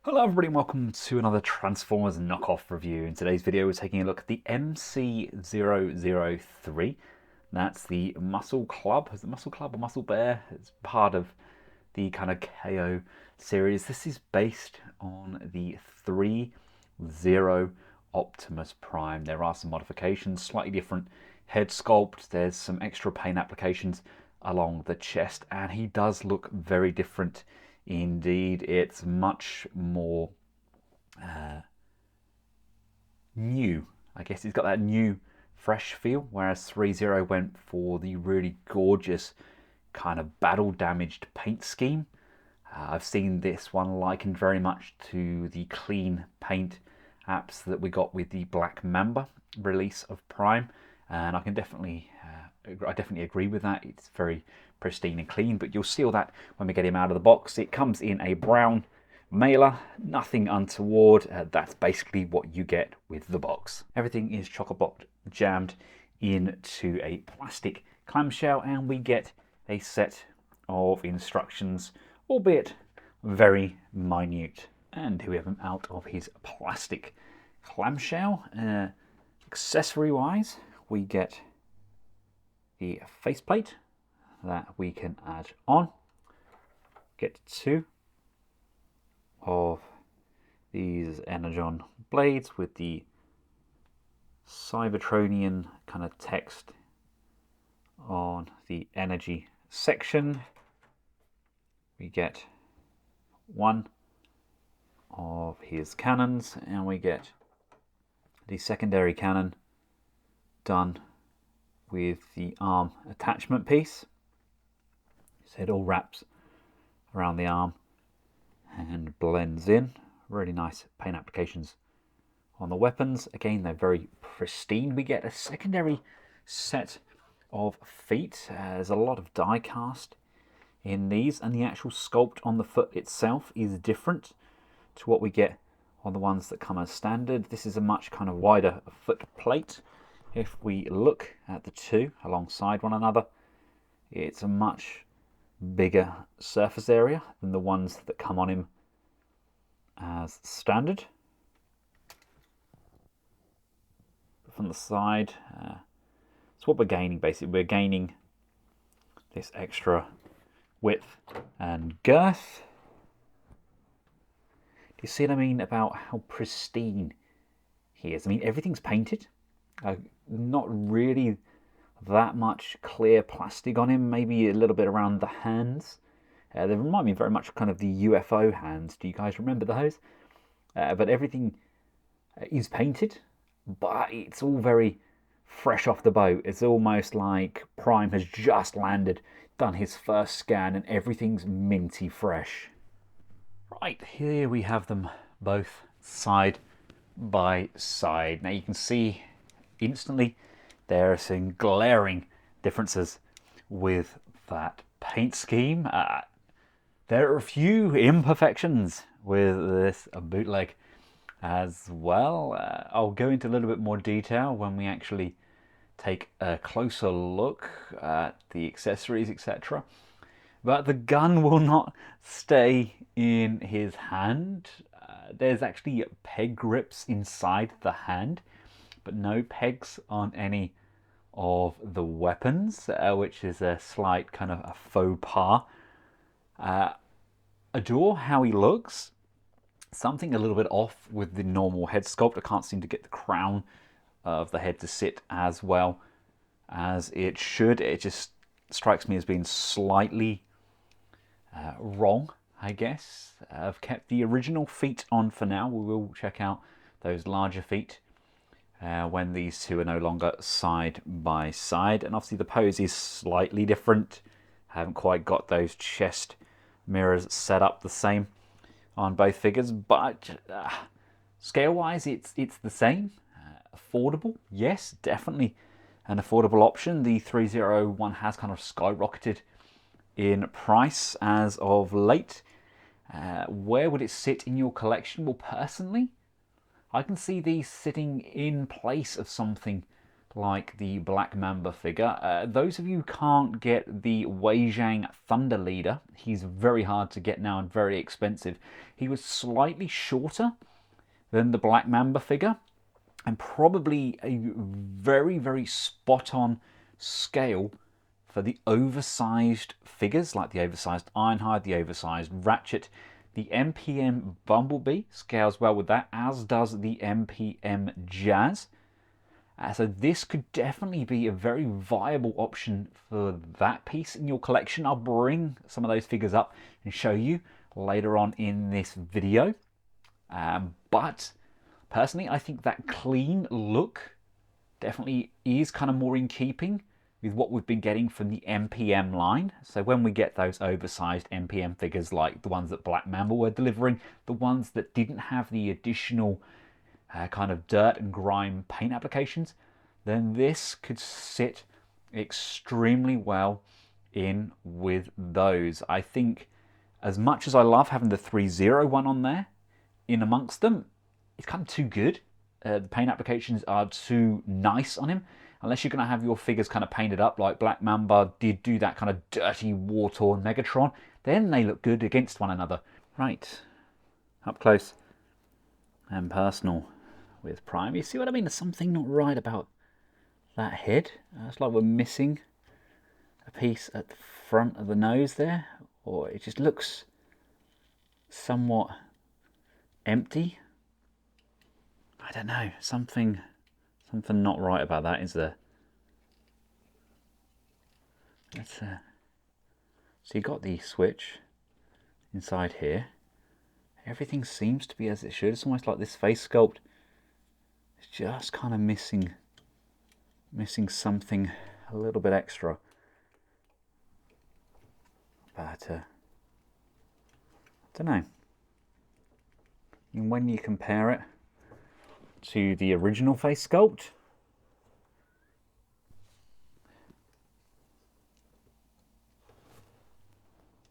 Hello everybody and welcome to another Transformers knockoff review. In today's video we're taking a look at the MC003. That's the Muscle Club. Is it Muscle Club or Muscle Bear? It's part of the kind of KO series. This is based on the Threezero Optimus Prime. There are some modifications, slightly different head sculpt. There's some extra paint applications along the chest and he does look very different. Indeed, it's much more new. I guess it's got that new, fresh feel, whereas Threezero went for the really gorgeous kind of battle-damaged paint scheme. I've seen this one likened very much to the clean paint apps that we got with the Black Mamba release of Prime, and I definitely agree with that. It's very pristine and clean, but you'll see all that when we get him out of the box. It comes in a brown mailer, nothing untoward. That's basically what you get with the box. Everything is chock-a-block jammed into a plastic clamshell, and we get a set of instructions, albeit very minute. And here we have him out of his plastic clamshell. Accessory-wise, we get the faceplate that we can add on. Get two of these Energon blades with the Cybertronian kind of text on the energy section. We get one of his cannons, and we get the secondary cannon done with the arm attachment piece. So it all wraps around the arm and blends in. Really nice paint applications on the weapons. Again, they're very pristine. We get a secondary set of feet. There's a lot of die cast in these, and the actual sculpt on the foot itself is different to what we get on the ones that come as standard. This is a much kind of wider foot plate. If we look at the two alongside one another, it's a much bigger surface area than the ones that come on him as standard. From the side, it's what we're gaining basically. We're gaining this extra width and girth. Do you see what I mean about how pristine he is? I mean, everything's painted. Not really that much clear plastic on him, maybe a little bit around the hands. They remind me very much kind of the UFO hands. Do you guys remember those? But everything is painted, but it's all very fresh off the boat. It's almost like Prime has just landed, done his first scan, and everything's minty fresh. Right, here we have them both side by side. Now you can see instantly there are some glaring differences with that paint scheme. There are a few imperfections with this bootleg as well. I'll go into a little bit more detail when we actually take a closer look at the accessories, etc. But the gun will not stay in his hand. There's actually peg grips inside the hand, but no pegs on any of the weapons, which is a slight kind of a faux pas. Adore how he looks. Something a little bit off with the normal head sculpt. I can't seem to get the crown of the head to sit as well as it should. It just strikes me as being slightly wrong, I guess. I've kept the original feet on for now. We will check out those larger feet when these two are no longer side by side. And obviously the pose is slightly different. I haven't quite got those chest mirrors set up the same on both figures, but scale-wise it's the same. Affordable, yes, definitely an affordable option. The Threezero one has kind of skyrocketed in price as of late. Where would it sit in your collection? Well, personally, I can see these sitting in place of something like the Black Mamba figure. Those of you who can't get the Weijang Thunder Leader, he's very hard to get now and very expensive. He was slightly shorter than the Black Mamba figure, and probably a very, very spot-on scale for the oversized figures, like the oversized Ironhide, the oversized Ratchet. The MPM Bumblebee scales well with that, as does the MPM Jazz. So this could definitely be a very viable option for that piece in your collection. I'll bring some of those figures up and show you later on in this video. But personally, I think that clean look definitely is kind of more in keeping with what we've been getting from the MPM line. So when we get those oversized MPM figures like the ones that Black Mamba were delivering, the ones that didn't have the additional kind of dirt and grime paint applications, then this could sit extremely well in with those. I think as much as I love having the Threezero one on there in amongst them, it's kind of too good. The paint applications are too nice on him. Unless you're going to have your figures kind of painted up like Black Mamba did do that kind of dirty war-torn Megatron, then they look good against one another. Right, up close and personal with Prime. You see what I mean? There's something not right about that head. It's like we're missing a piece at the front of the nose there, or it just looks somewhat empty. I don't know, something not right about that, is there? So you got the switch inside here. Everything seems to be as it should. It's almost like this face sculpt is just kind of missing something a little bit extra. But I don't know. And when you compare it to the original face sculpt,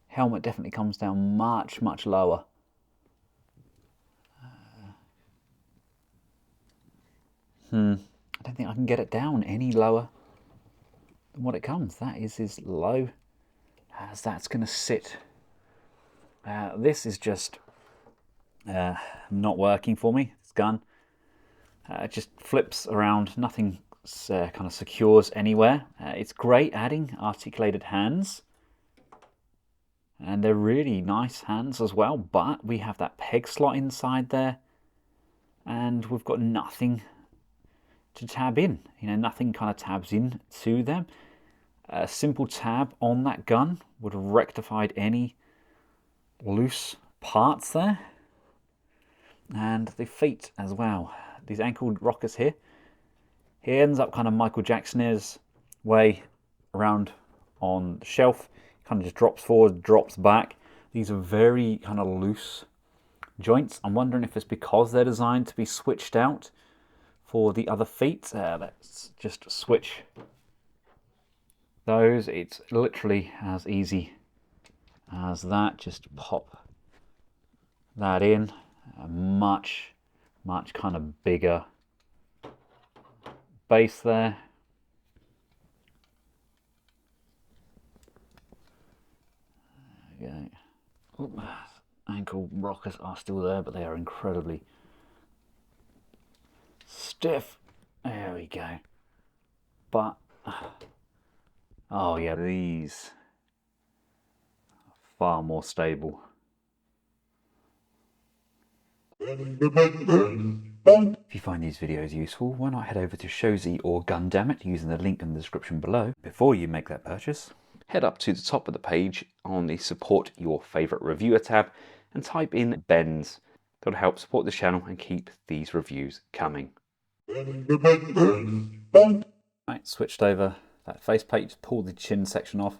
helmet definitely comes down much lower. I don't think I can get it down any lower than what it comes. That is as low as that's going to sit. This is just not working for me. This gun. It just flips around, nothing kind of secures anywhere. It's great adding articulated hands, and they're really nice hands as well, but we have that peg slot inside there, and we've got nothing to tab in. You know, nothing kind of tabs in to them. A simple tab on that gun would have rectified any loose parts there. And the feet as well. These ankle rockers here. He ends up kind of Michael Jackson's way around on the shelf. Kind of just drops forward, drops back. These are very kind of loose joints. I'm wondering if it's because they're designed to be switched out for the other feet. Let's just switch those. It's literally as easy as that. Just pop that in. Much kind of bigger base there. There we go. Ankle rockers are still there, but they are incredibly stiff. There we go. But oh yeah, these are far more stable. If you find these videos useful, why not head over to Shozy or Gundamit using the link in the description below. Before you make that purchase, head up to the top of the page on the Support Your Favourite Reviewer tab and type in Benz. That'll help support the channel and keep these reviews coming. Right, switched over that faceplate, just pull the chin section off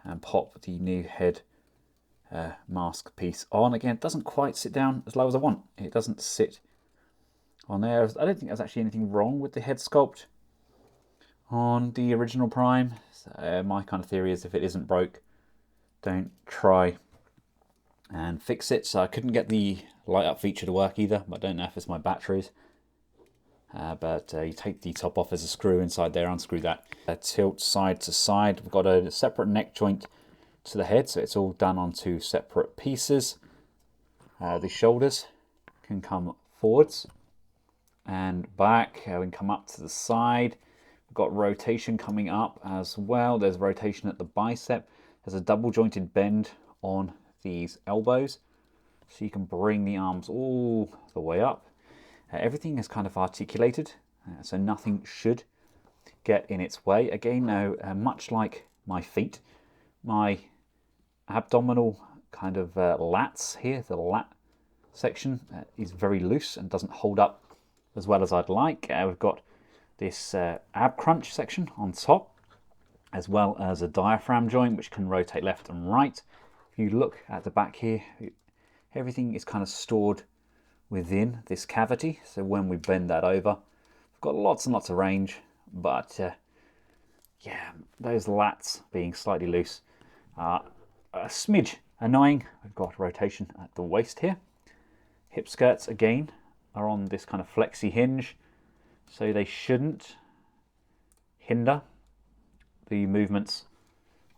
and pop the new head mask piece on. Again, it doesn't quite sit down as low as I want. It doesn't sit on there. I don't think there's actually anything wrong with the head sculpt on the original Prime. So, my kind of theory is if it isn't broke, don't try and fix it. So I couldn't get the light up feature to work either, but I don't know if it's my batteries. but you take the top off as a screw inside there, unscrew that, tilt side to side. We've got a separate neck joint to the head, so it's all done on two separate pieces. The shoulders can come forwards and back, we can come up to the side. We've got rotation coming up as well. There's rotation at the bicep. There's a double jointed bend on these elbows, so you can bring the arms all the way up. Everything is kind of articulated, so nothing should get in its way. Again, now, much like my feet, my abdominal kind of lats here, the lat section is very loose and doesn't hold up as well as I'd like. We've got this ab crunch section on top, as well as a diaphragm joint which can rotate left and right. If you look at the back here, everything is kind of stored within this cavity, so when we bend that over, we've got lots and lots of range. But yeah, those lats being slightly loose are a smidge annoying. We've got rotation at the waist here. Hip skirts again are on this kind of flexi hinge, so they shouldn't hinder the movements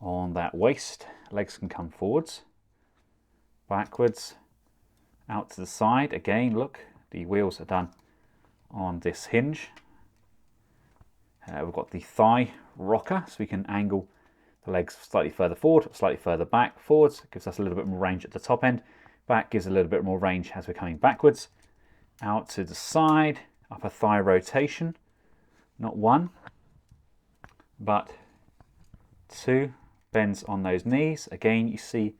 on that waist. Legs can come forwards, backwards, out to the side. Again, look, the wheels are done on this hinge. We've got the thigh rocker, so we can angle the legs slightly further forward, slightly further back. Forwards gives us a little bit more range at the top end. Back gives a little bit more range as we're coming backwards. Out to the side, upper thigh rotation. Not one, but two. Bends on those knees. Again, you see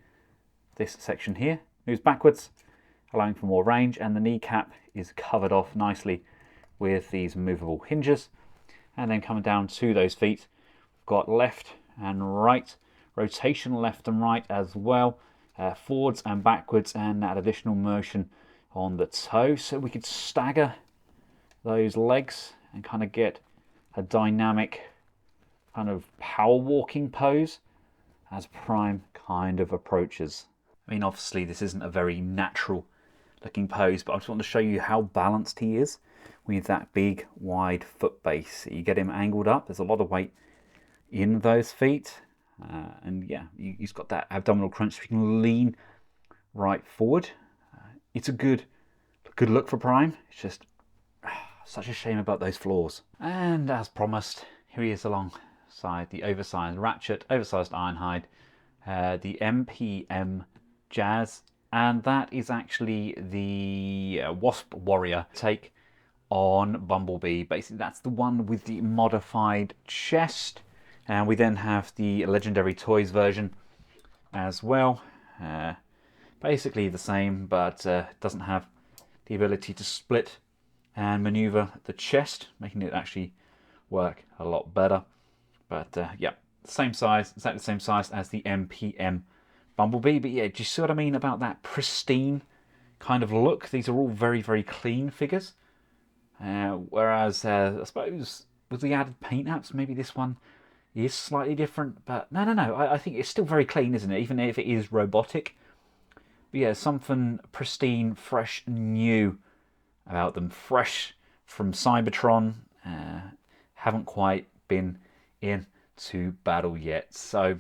this section here moves backwards, allowing for more range, and the kneecap is covered off nicely with these movable hinges. And then coming down to those feet, we've got left and right, rotation left and right as well, forwards and backwards, and that additional motion on the toe, so we could stagger those legs and kind of get a dynamic kind of power walking pose as Prime kind of approaches. I mean, obviously this isn't a very natural looking pose, but I just want to show you how balanced he is with that big wide foot base. You get him angled up, there's a lot of weight in those feet, and yeah, he's got that abdominal crunch, so you can lean right forward. It's a good look for Prime. It's just such a shame about those flaws. And as promised, here he is alongside the oversized Ratchet, oversized Ironhide, the MPM Jazz, and that is actually the Wasp Warrior take on Bumblebee. Basically, that's the one with the modified chest. And we then have the Legendary Toys version as well. Basically the same, but doesn't have the ability to split and maneuver the chest, making it actually work a lot better. But yeah, same size, exactly the same size as the MPM Bumblebee. But yeah, do you see what I mean about that pristine kind of look? These are all very, very clean figures. Whereas I suppose with the added paint apps, maybe this one is slightly different. But no, I think it's still very clean, isn't it? Even if it is robotic. But yeah, something pristine, fresh, new about them. Fresh from Cybertron. Haven't quite been into battle yet. So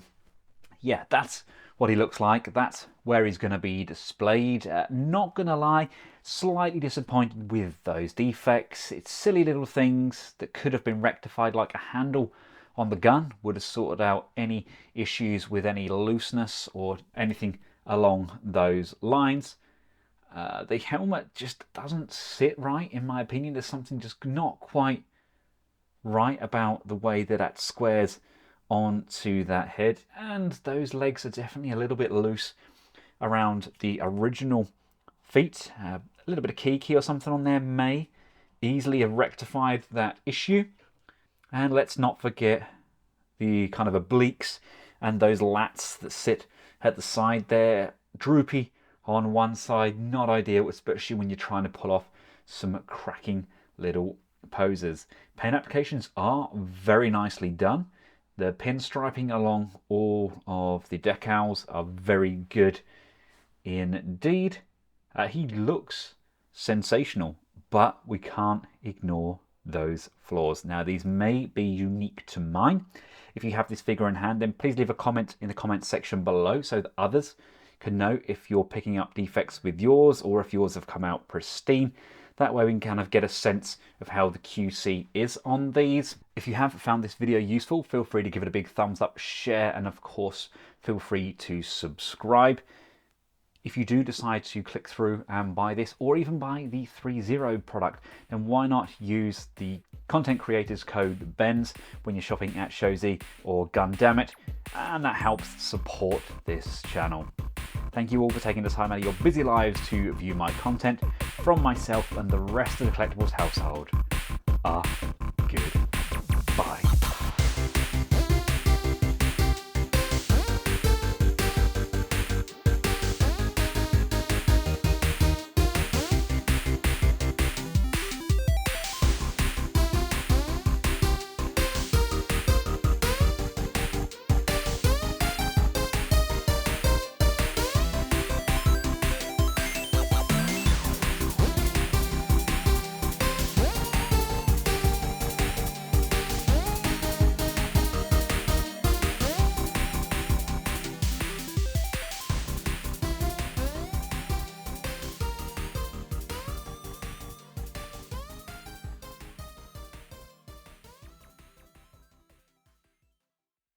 yeah, that's what he looks like. That's where he's going to be displayed. Not going to lie, slightly disappointed with those defects. It's silly little things that could have been rectified, like a handle on the gun would have sorted out any issues with any looseness or anything along those lines. The helmet just doesn't sit right, in my opinion. There's something just not quite right about the way that squares onto that head, and those legs are definitely a little bit loose around the original feet. A little bit of kiki or something on there may easily have rectified that issue. And let's not forget the kind of obliques and those lats that sit at the side there, droopy on one side, not ideal, especially when you're trying to pull off some cracking little poses. Paint applications are very nicely done. The pinstriping along all of the decals are very good indeed. He looks sensational, but we can't ignore those flaws. Now, these may be unique to mine. If you have this figure in hand, then please leave a comment in the comments section below so that others can know if you're picking up defects with yours or if yours have come out pristine. That way we can kind of get a sense of how the QC is on these. If you have found this video useful, feel free to give it a big thumbs up, share, and of course, feel free to subscribe. If you do decide to click through and buy this, or even buy the Threezero product, then why not use the content creators code BENZ when you're shopping at Shozy or Gundamit, and that helps support this channel. Thank you all for taking the time out of your busy lives to view my content. From myself and the rest of the collectibles household,